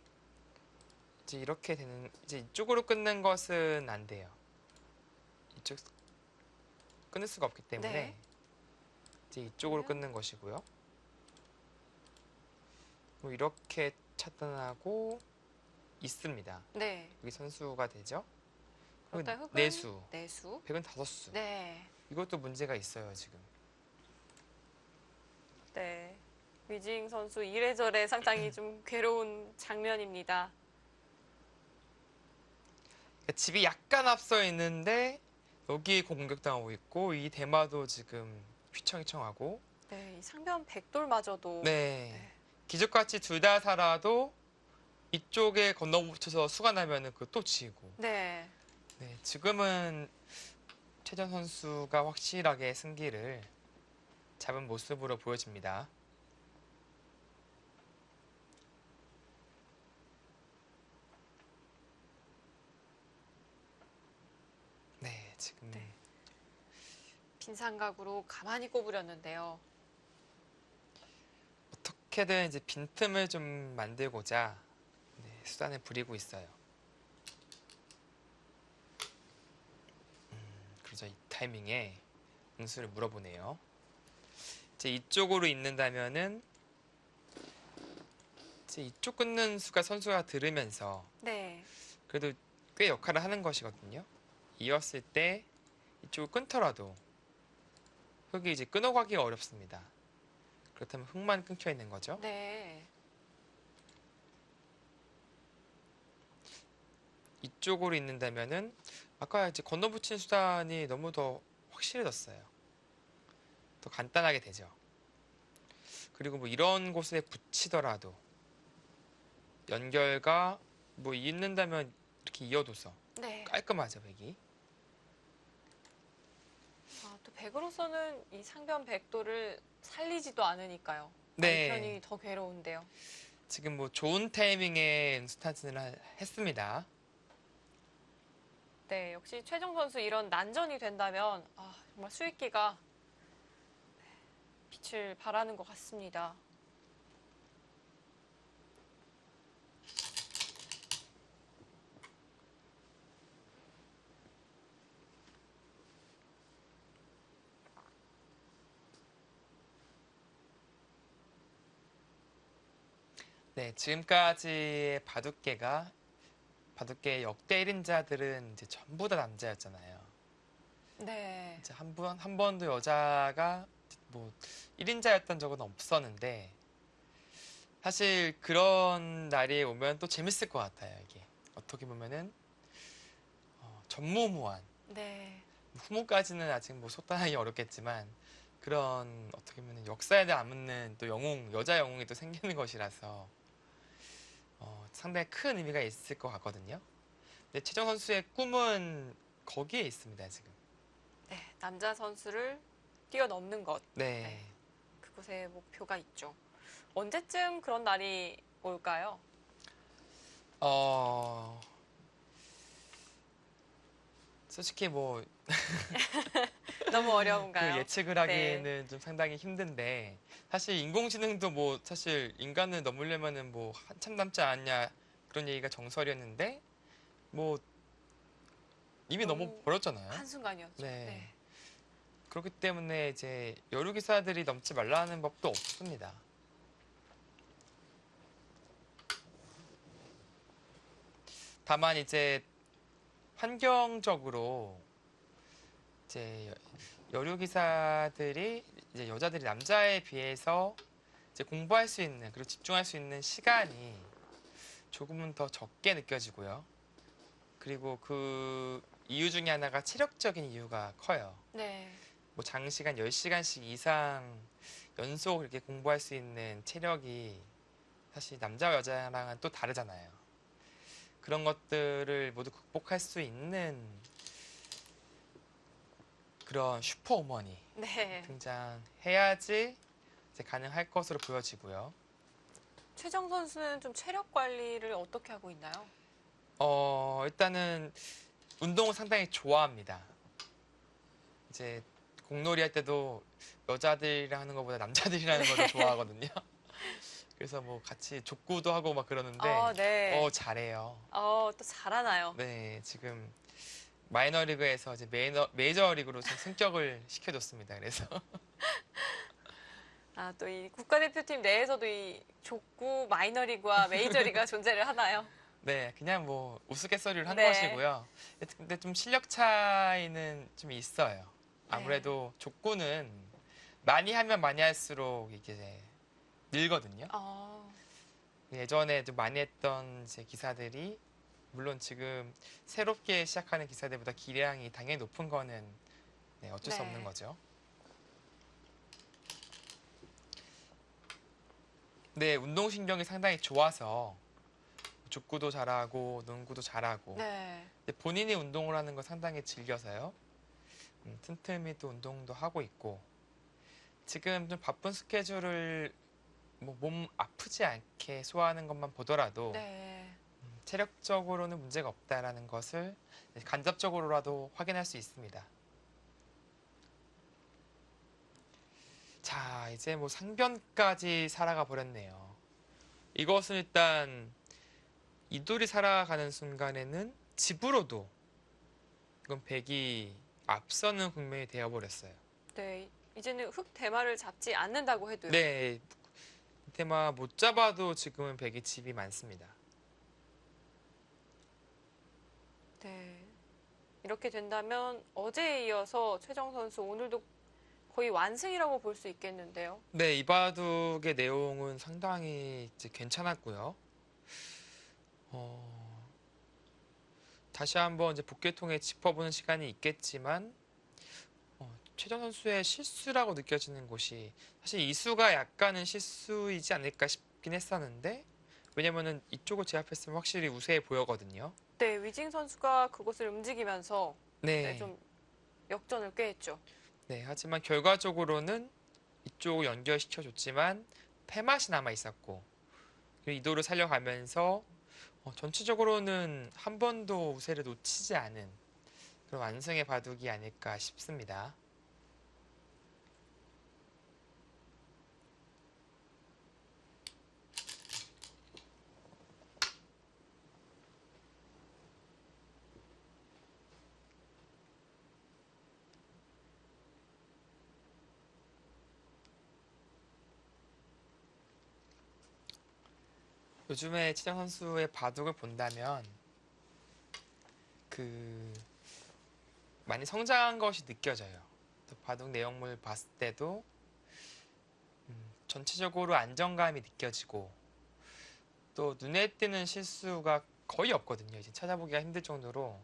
이제 이렇게 되는 이제 이쪽으로 끊는 것은 안 돼요. 이쪽 끊을 수가 없기 때문에 네. 이제 이쪽으로 그러면 끊는 것이고요. 뭐 이렇게 차단하고 있습니다. 네. 여기 선수가 되죠. 그렇다 흙은 내수, 내수. 백은 5수. 네. 이것도 문제가 있어요, 지금. 네. 위징 선수 이래저래 상당히 좀 괴로운 장면입니다. 그러니까 집이 약간 앞서 있는데 여기 공격당하고 있고 이 대마도 지금 휘청휘청하고 네. 이 상변 백돌마저도 네. 네. 기적같이 둘 다 살아도 이쪽에 건너붙여서 수가 나면은 그거 또 지고. 네. 네, 지금은 최전 선수가 확실하게 승기를 잡은 모습으로 보여집니다. 네, 지금 네. 빈삼각으로 가만히 꼽으렸는데요. 어떻게든 이제 빈틈을 좀 만들고자 네, 수단을 부리고 있어요. 그래서 이 타이밍에 응수를 물어보네요. 이제 이쪽으로 있는다면은 이제 이쪽 끊는 수가 선수가 들으면서 네. 그래도 꽤 역할을 하는 것이거든요. 이었을 때 이쪽을 끊더라도 흙이 이제 끊어가기가 어렵습니다. 그렇다면 흙만 끊겨 있는 거죠. 네. 이쪽으로 있는다면은 아까 이제 건너붙인 수단이 너무 더 확실해졌어요. 더 간단하게 되죠. 그리고 뭐 이런 곳에 붙이더라도 연결과 뭐 있는다면 이렇게 이어둬서 네. 깔끔하죠, 백이. 아, 또 백으로서는 이 상변 백도를 살리지도 않으니까요. 네. 남편이 더 괴로운데요. 지금 뭐 좋은 타이밍에 스타트를 했습니다. 네, 역시 최정 선수 이런 난전이 된다면 아, 정말 수익기가 빛을 발하는 것 같습니다. 네, 지금까지의 바둑계 역대 1인자들은 이제 전부 다 남자였잖아요. 네, 이제 한 번도 여자가 뭐 1인자였던 적은 없었는데 사실 그런 날이 오면 또 재밌을 것 같아요, 이게. 어떻게 보면은 전무후무한 네, 후무까지는 아직 뭐 속단하기 어렵겠지만 그런 어떻게 보면 역사에 남는 또 영웅, 여자 영웅이 또 생기는 것이라서 상당히 큰 의미가 있을 것 같거든요. 근데 최정 선수의 꿈은 거기에 있습니다, 지금. 네, 남자 선수를 뛰어넘는 것. 네. 네. 그곳에 목표가 있죠. 언제쯤 그런 날이 올까요? 솔직히 뭐 너무 그 어려운가요? 예측을 네, 하기는 좀 상당히 힘든데 사실 인공지능도 뭐 사실 인간을 넘으려면은 뭐 한참 남지 않냐 그런 얘기가 정설이었는데 뭐 이미 너무 너무 버렸잖아요. 한순간이었죠. 네. 네. 그렇기 때문에 이제 여류 기사들이 넘지 말라는 법도 없습니다. 다만 이제 환경적으로 이제 여류 기사들이 이제 여자들이 남자에 비해서 이제 공부할 수 있는 그리고 집중할 수 있는 시간이 조금은 더 적게 느껴지고요. 그리고 그 이유 중에 하나가 체력적인 이유가 커요. 네. 뭐 장시간 10시간씩 이상 연속 이렇게 공부할 수 있는 체력이 사실 남자와 여자랑은 또 다르잖아요. 그런 것들을 모두 극복할 수 있는 그런 슈퍼우먼이 네. 등장해야지 이제 가능할 것으로 보여지고요. 최정 선수는 좀 체력 관리를 어떻게 하고 있나요? 일단은 운동을 상당히 좋아합니다. 이제 공놀이 할 때도 여자들이랑 하는 것보다 남자들이랑 하는 걸 더 좋아하거든요. 그래서 뭐 같이 족구도 하고 막 그러는데 네. 잘해요. 또 잘하나요? 네, 지금 마이너리그에서 이제 메이저리그로 좀 승격을 시켜줬습니다. 그래서 또 이 국가대표팀 내에서도 이 족구 마이너리그와 메이저리그가 존재를 하나요? 네, 그냥 뭐 우스갯소리를 한 네. 것이고요. 근데 좀 실력 차이는 좀 있어요. 아무래도 족구는 많이 하면 많이 할수록 이게 늘거든요. 어, 예전에 좀 많이 했던 이제 기사들이 물론 지금 새롭게 시작하는 기사들보다 기량이 당연히 높은 거는 네, 어쩔 수 네. 없는 거죠. 네, 운동신경이 상당히 좋아서 족구도 잘하고 농구도 잘하고 네. 근데 본인이 운동을 하는 거 상당히 즐겨서요. 틈틈이 또 운동도 하고 있고 지금 좀 바쁜 스케줄을 뭐 몸 아프지 않게 소화하는 것만 보더라도 네. 체력적으로는 문제가 없다라는 것을 간접적으로라도 확인할 수 있습니다. 자, 이제 뭐 상변까지 살아가 버렸네요. 이것은 일단 이돌이 살아가는 순간에는 집으로도 이건 백이 앞서는 국면이 되어버렸어요. 네. 이제는 흑 대마를 잡지 않는다고 해도요. 네, 테마 못 잡아도 지금은 백이 집이 많습니다. 네. 이렇게 된다면 어제에 이어서 최정 선수 오늘도 거의 완승이라고 볼 수 있겠는데요. 네, 이 바둑의 내용은 상당히 이제 괜찮았고요. 다시 한번 이제 복귀를 통해 짚어보는 시간이 있겠지만 최정 선수의 실수라고 느껴지는 곳이 사실 이 수가 약간은 실수이지 않을까 싶긴 했었는데 왜냐면은 이쪽을 제압했으면 확실히 우세해 보였거든요. 네, 위징 선수가 그곳을 움직이면서 네, 좀 역전을 꾀했죠. 네. 하지만 결과적으로는 이쪽을 연결시켜줬지만 패맛이 남아 있었고 그리고 이도를 살려가면서 전체적으로는 한 번도 우세를 놓치지 않은 그런 완승의 바둑이 아닐까 싶습니다. 요즘에 치정 선수의 바둑을 본다면 그 많이 성장한 것이 느껴져요. 또 바둑 내용물 봤을 때도 전체적으로 안정감이 느껴지고 또 눈에 띄는 실수가 거의 없거든요. 이제 찾아보기가 힘들 정도로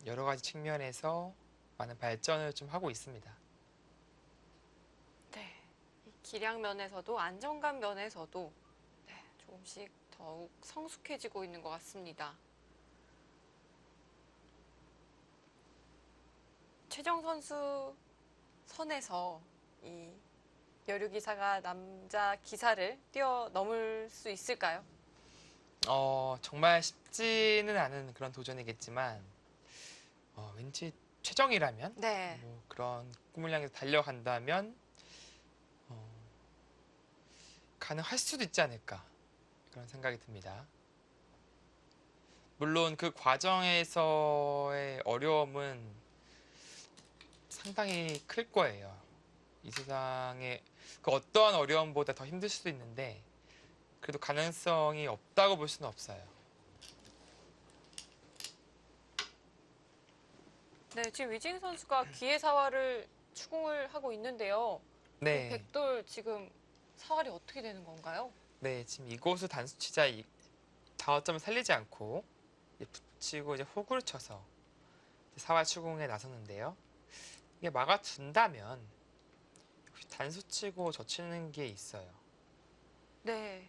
여러 가지 측면에서 많은 발전을 좀 하고 있습니다. 네. 이 기량 면에서도 안정감 면에서도 네, 조금씩 더욱 성숙해지고 있는 것 같습니다. 최정 선수 선에서 이 여류 기사가 남자 기사를 뛰어넘을 수 있을까요? 정말 쉽지는 않은 그런 도전이겠지만 왠지 최정이라면 네. 뭐 그런 꿈을 향해서 달려간다면 가능할 수도 있지 않을까 그런 생각이 듭니다. 물론 그 과정에서의 어려움은 상당히 클 거예요. 이 세상에 그 어떠한 어려움보다 더 힘들 수도 있는데 그래도 가능성이 없다고 볼 수는 없어요. 네, 지금 위징 선수가 기회 사활을 추궁을 하고 있는데요. 이 네, 백돌 지금 사활이 어떻게 되는 건가요? 네 지금 이곳을 단수치자 다어점을 살리지 않고 이제 붙이고 이제 호구를 쳐서 이제 사활 추궁에 나섰는데요. 이게 막아둔다면 혹시 단수치고 젖히는 게 있어요. 네.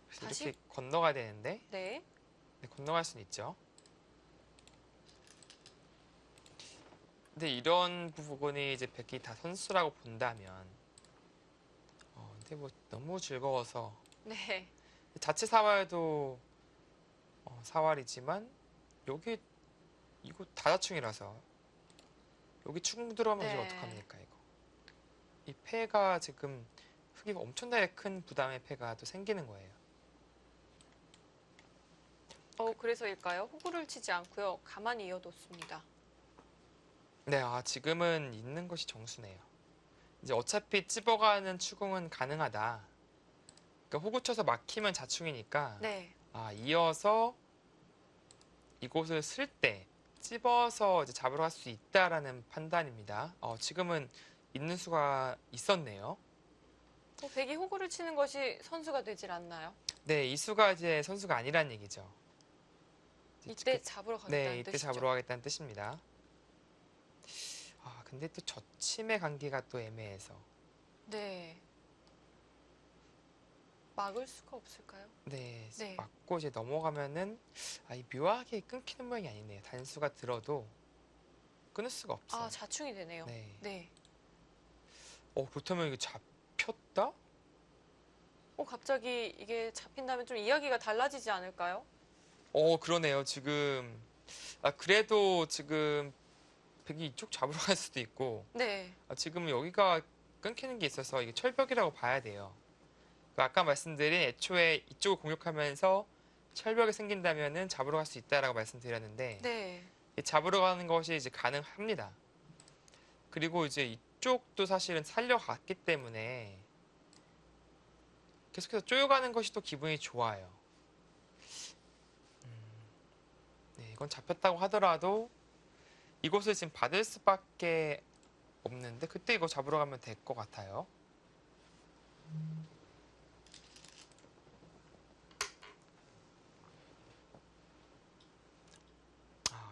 그래서 다시? 이렇게 건너가야 되는데 네. 네, 건너갈 수는 있죠. 근데 이런 부분이 이제 백이 다 선수라고 본다면, 근데 뭐 너무 즐거워서 네. 자체 사활도 사활이지만 여기 이거 다자충이라서 여기 충 들어가면 이제 네. 어떡합니까 이거? 이 패가 지금 흑이가 엄청나게 큰 부담의 패가 또 생기는 거예요. 그래서일까요? 호구를 치지 않고요. 가만히 이어뒀습니다. 네, 지금은 있는 것이 정수네요. 이제 어차피 찝어가는 추궁은 가능하다. 그러니까 호구 쳐서 막히면 자충이니까 네. 이어서 이곳을 쓸 때 찝어서 이제 잡으러 갈 수 있다라는 판단입니다. 지금은 있는 수가 있었네요. 백이 호구를 치는 것이 선수가 되질 않나요? 네, 이 수가 이제 선수가 아니란 얘기죠. 이때 잡으러 가겠다는 네, 이때 뜻이죠. 잡으러 가겠다는 뜻입니다. 근데 또 저침의 관계가 또 애매해서. 네. 막을 수가 없을까요? 네, 네. 맞고 이제 넘어가면은 이 묘하게 끊기는 모양이 아니네요. 단수가 들어도 끊을 수가 없어요. 자충이 되네요. 네. 네. 그렇다면 이게 잡혔다? 갑자기 이게 잡힌다면 좀 이야기가 달라지지 않을까요? 그러네요. 지금 그래도 지금 백이 이쪽 잡으러 갈 수도 있고 네. 지금 여기가 끊기는 게 있어서 이게 철벽이라고 봐야 돼요. 아까 말씀드린 애초에 이쪽을 공격하면서 철벽이 생긴다면은 잡으러 갈 수 있다라고 말씀드렸는데 네. 잡으러 가는 것이 이제 가능합니다. 그리고 이제 이쪽도 사실은 살려갔기 때문에 계속해서 쪼여가는 것이 또 기분이 좋아요. 네, 이건 잡혔다고 하더라도 이곳을 지금 받을 수밖에 없는데 그때 이거 잡으러 가면 될 것 같아요.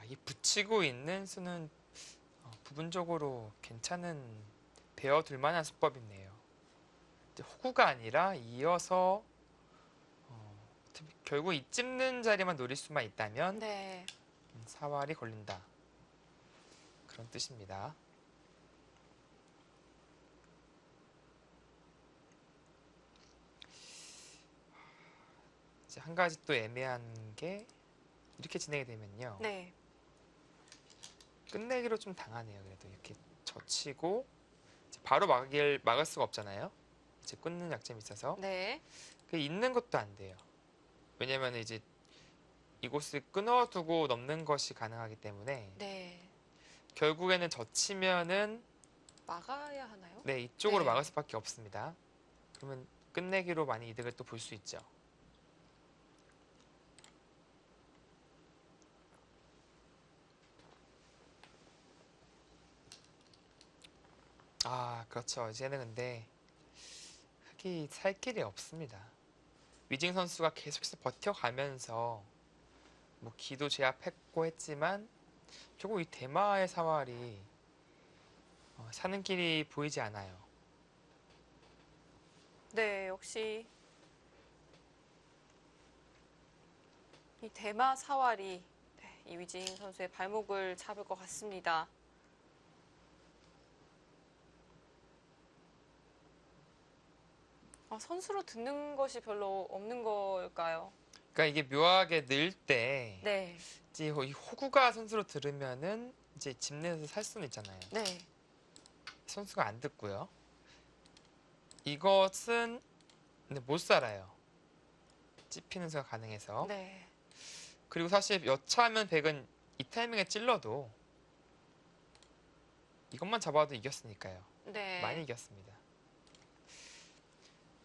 이 붙이고 있는 수는 부분적으로 괜찮은 배워둘 만한 수법이네요. 호구가 아니라 이어서 결국 이 찝는 자리만 노릴 수만 있다면 네. 사활이 걸린다. 그런 뜻입니다. 이제 한 가지 또 애매한 게 이렇게 진행이 되면요. 네. 끝내기로 좀 당하네요. 그래도 이렇게 젖히고 이제 바로 막을 수가 없잖아요. 이제 끊는 약점이 있어서 네. 그 있는 것도 안 돼요. 왜냐면 이제 이곳을 끊어두고 넘는 것이 가능하기 때문에 네. 결국에는 젖히면은 막아야 하나요? 네, 이쪽으로 네. 막을 수밖에 없습니다. 그러면 끝내기로 많이 이득을 또 볼 수 있죠. 그렇죠. 이제는 근데 흑이 살 길이 없습니다. 위징 선수가 계속해서 버텨가면서 뭐 기도 제압했고 했지만 결국 이 대마의 사활이 사는 길이 보이지 않아요. 네, 역시 이 대마 사활이 이위진 선수의 발목을 잡을 것 같습니다. 선수로 듣는 것이 별로 없는 걸까요? 그러니까 이게 묘하게 늘 때 네. 이제 이 호구가 선수로 들으면은 이제 집 내에서 살 수는 있잖아요. 네. 선수가 안 듣고요. 이것은 근데 못 살아요. 찝히는 수가 가능해서. 네. 그리고 사실 여차하면 백은 이 타이밍에 찔러도 이것만 잡아도 이겼으니까요. 네. 많이 이겼습니다.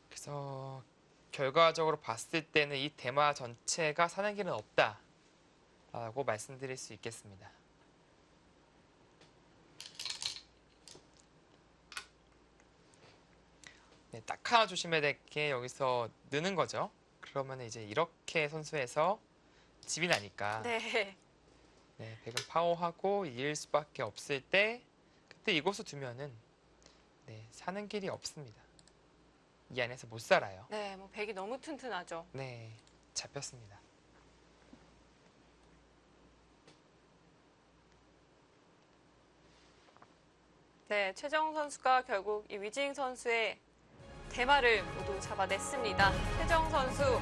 그래서 결과적으로 봤을 때는 이 대마 전체가 사는 길은 없다라고 말씀드릴 수 있겠습니다. 네, 딱 하나 조심해야 될 게 여기서 느는 거죠. 그러면 이제 이렇게 선수에서 집이 나니까 네. 네, 백은 파워하고 이길 수밖에 없을 때 그때 이곳을 두면은 네, 사는 길이 없습니다. 이 안에서 못 살아요. 네, 백이 너무 튼튼하죠. 네, 잡혔습니다. 네, 최정 선수가 결국 이 위징 선수의 대마를 모두 잡아냈습니다. 최정 선수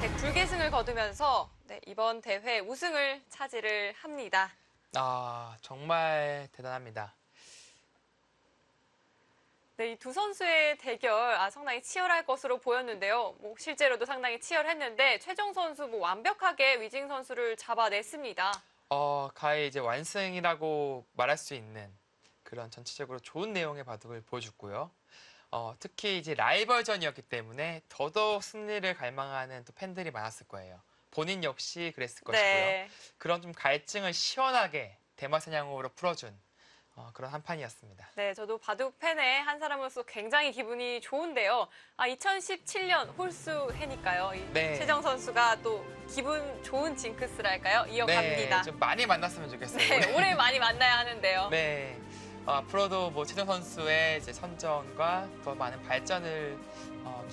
100불계승을 거두면서 네, 이번 대회 우승을 차지를 합니다. 아, 정말 대단합니다. 네, 이 두 선수의 대결 상당히 치열할 것으로 보였는데요. 뭐 실제로도 상당히 치열했는데 최정 선수 뭐 완벽하게 위징 선수를 잡아냈습니다. 가히 이제 완승이라고 말할 수 있는 그런 전체적으로 좋은 내용의 바둑을 보여줬고요. 특히 이제 라이벌전이었기 때문에 더더욱 승리를 갈망하는 또 팬들이 많았을 거예요. 본인 역시 그랬을 것이고요. 네. 그런 좀 갈증을 시원하게 대마사냥으로 풀어준 그런 한 판이었습니다. 네, 저도 바둑 팬의 한 사람으로서 굉장히 기분이 좋은데요. 2017년 홀수 해니까요. 이 네. 최정 선수가 또 기분 좋은 징크스랄까요? 이어갑니다. 네, 좀 많이 만났으면 좋겠어요. 네, 올해 많이 만나야 하는데요. 네. 앞으로도 뭐 최정 선수의 이제 선전과 더 많은 발전을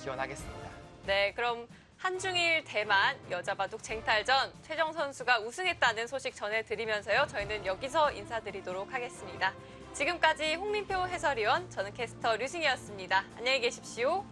기원하겠습니다. 네, 그럼 한중일 대만 여자 바둑 쟁탈전 최정 선수가 우승했다는 소식 전해드리면서요. 저희는 여기서 인사드리도록 하겠습니다. 지금까지 홍민표 해설위원, 저는 캐스터 류승희였습니다. 안녕히 계십시오.